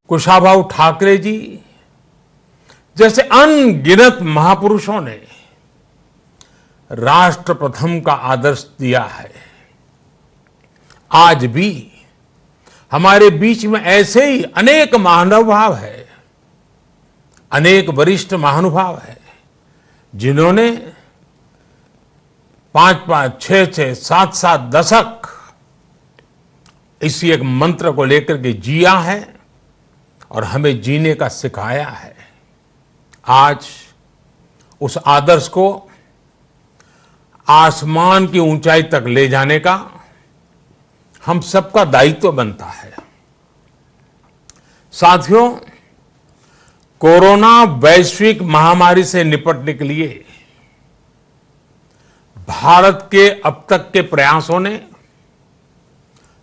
कुशाभाऊ ठाकरे जी जैसे अनगिनत महापुरुषों ने राष्ट्र प्रथम का आदर्श दिया है। आज भी हमारे बीच में ऐसे ही अनेक महानुभाव है, अनेक वरिष्ठ महानुभाव है, जिन्होंने 5-5, 6-6, 7-7 दशक इसी एक मंत्र को लेकर के जिया है और हमें जीने का सिखाया है। आज उस आदर्श को आसमान की ऊंचाई तक ले जाने का हम सबका दायित्व बनता है। साथियों, कोरोना वैश्विक महामारी से निपटने के लिए भारत के अब तक के प्रयासों ने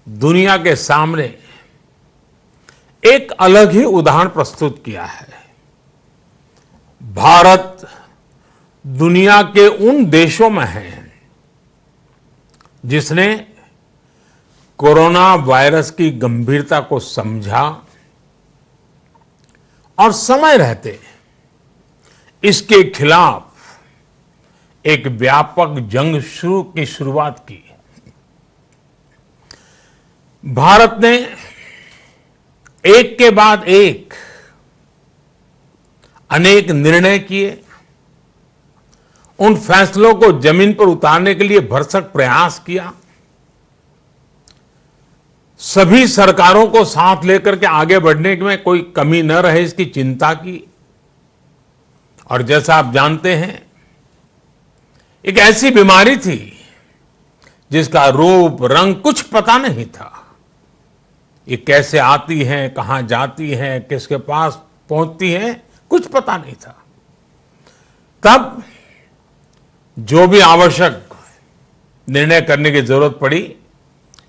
दुनिया के सामने एक अलग ही उदाहरण प्रस्तुत किया है। भारत दुनिया के उन देशों में है जिसने कोरोना वायरस की गंभीरता को समझा और समय रहते इसके खिलाफ एक व्यापक जंग की शुरुआत की। भारत ने एक के बाद एक अनेक निर्णय किए, उन फैसलों को जमीन पर उतारने के लिए भरसक प्रयास किया, सभी सरकारों को साथ लेकर के आगे बढ़ने में कोई कमी न रहे इसकी चिंता की। और जैसा आप जानते हैं, एक ऐसी बीमारी थी जिसका रूप रंग कुछ पता नहीं था। ये कैसे आती है, कहां जाती है, किसके पास पहुंचती है, कुछ पता नहीं था। तब जो भी आवश्यक निर्णय करने की जरूरत पड़ी,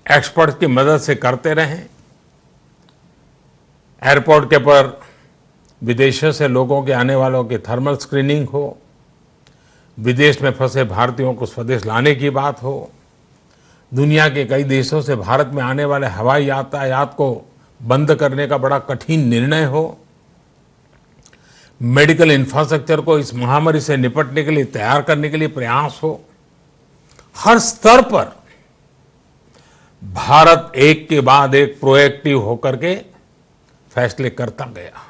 एक्सपर्ट की मदद से करते रहे। एयरपोर्ट के पर विदेशों से लोगों के आने वालों की थर्मल स्क्रीनिंग हो, विदेश में फंसे भारतीयों को स्वदेश लाने की बात हो, दुनिया के कई देशों से भारत में आने वाले हवाई यातायात को बंद करने का बड़ा कठिन निर्णय हो, मेडिकल इंफ्रास्ट्रक्चर को इस महामारी से निपटने के लिए तैयार करने के लिए प्रयास हो, हर स्तर पर भारत एक के बाद एक प्रोएक्टिव होकर के फैसले करता गया।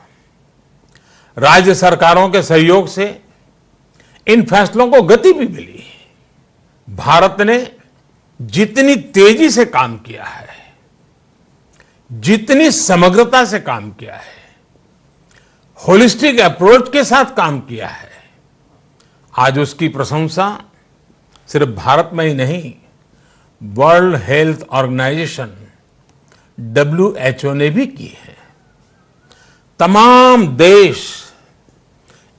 राज्य सरकारों के सहयोग से इन फैसलों को गति भी मिली। भारत ने जितनी तेजी से काम किया है, जितनी समग्रता से काम किया है, होलिस्टिक अप्रोच के साथ काम किया है, आज उसकी प्रशंसा सिर्फ भारत में ही नहीं, वर्ल्ड हेल्थ ऑर्गेनाइजेशन WHO ने भी की है। तमाम देश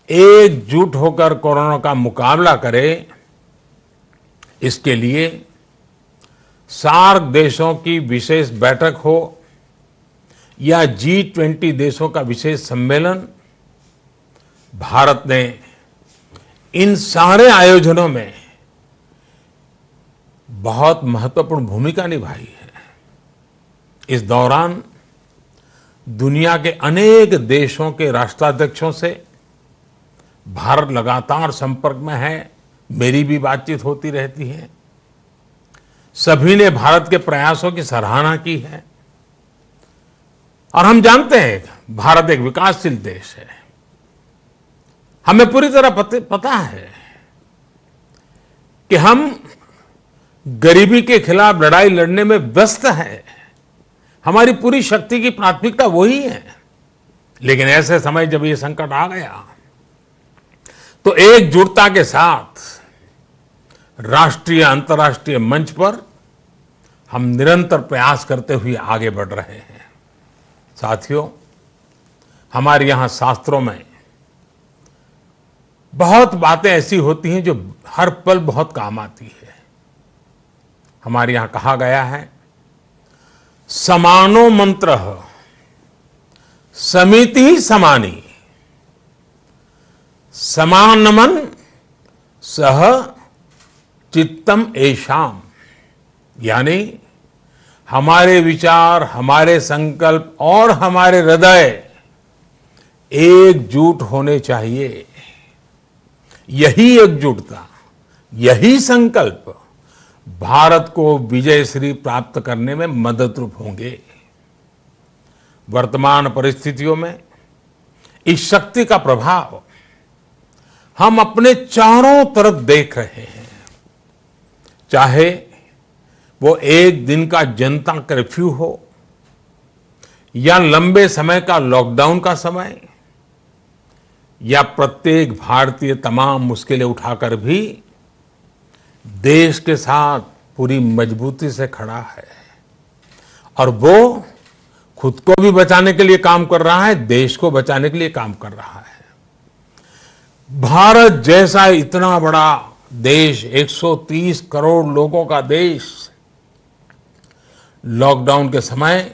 एकजुट होकर कोरोना का मुकाबला करें, इसके लिए सार्क देशों की विशेष बैठक हो या G20 देशों का विशेष सम्मेलन, भारत ने इन सारे आयोजनों में बहुत महत्वपूर्ण भूमिका निभाई है। इस दौरान दुनिया के अनेक देशों के राष्ट्राध्यक्षों से भारत लगातार संपर्क में है, मेरी भी बातचीत होती रहती है। सभी ने भारत के प्रयासों की सराहना की है और हम जानते हैं भारत एक विकासशील देश है। हमें पूरी तरह पता है कि हम गरीबी के खिलाफ लड़ाई लड़ने में व्यस्त हैं। हमारी पूरी शक्ति की प्राथमिकता वही है। लेकिन ऐसे समय जब ये संकट आ गया तो एकजुटता के साथ राष्ट्रीय अंतर्राष्ट्रीय मंच पर हम निरंतर प्रयास करते हुए आगे बढ़ रहे हैं। साथियों, हमारे यहां शास्त्रों में बहुत बातें ऐसी होती हैं जो हर पल बहुत काम आती है। हमारे यहां कहा गया है, समानो मंत्र समिति समानी, समानमन सह चित्तम एशाम। यानी हमारे विचार, हमारे संकल्प और हमारे हृदय एकजुट होने चाहिए। यही एकजुटता, यही संकल्प भारत को विजयश्री प्राप्त करने में मददरूप होंगे। वर्तमान परिस्थितियों में इस शक्ति का प्रभाव हम अपने चारों तरफ देख रहे हैं। चाहे वो एक दिन का जनता कर्फ्यू हो या लंबे समय का लॉकडाउन का समय, या प्रत्येक भारतीय तमाम मुश्किलें उठाकर भी देश के साथ पूरी मजबूती से खड़ा है और वो खुद को भी बचाने के लिए काम कर रहा है, देश को बचाने के लिए काम कर रहा है। भारत जैसा इतना बड़ा देश, 130 करोड़ लोगों का देश, लॉकडाउन के समय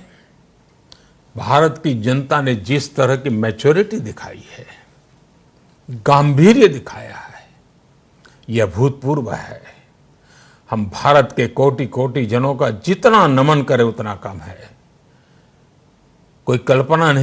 भारत की जनता ने जिस तरह की मैच्योरिटी दिखाई है, गांधीर्य दिखाया है, यह अभूतपूर्व है। हम भारत के कोटि कोटि जनों का जितना नमन करें उतना कम है। कोई कल्पना नहीं